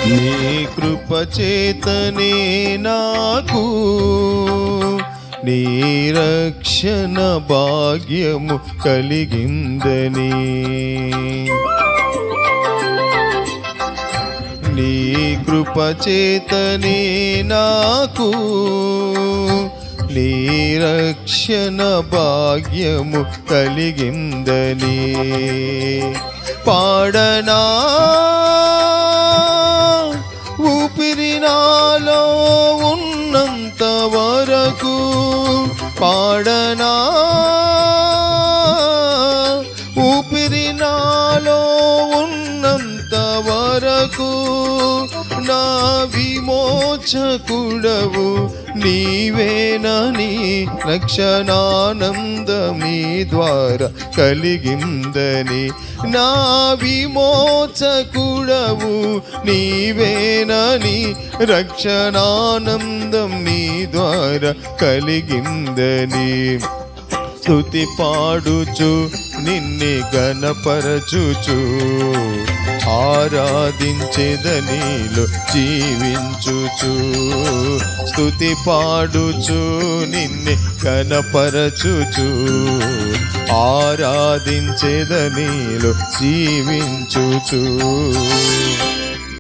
నీ కృప చేతనే నాకు నీ రక్షణ భాగ్యము కలిగిందని, నీ కృప చేతనే నాకు నీ రక్షణ భాగ్యము కలిగిందని పాడనా ఊపిరి నాలో ఉన్నంత వరకు, పాడనా ఊపిరి నాలో ఉన్నంత వరకు, నా విమోచకుడవు నీవేనని రక్షణానందమీ ద్వారా కలిగిందని, నా విమోచకుడవు నీవేనని రక్షణానందం నీ ద్వారా కలిగిందని, స్తుతి పాడుచు నిన్నే గణపరచుచు ఆరాధించెదనిలో జీవించుచు, స్తుతి పాడుచు నిన్నే గణపరచుచు ఆరాధించెదనిలో జీవించుచు.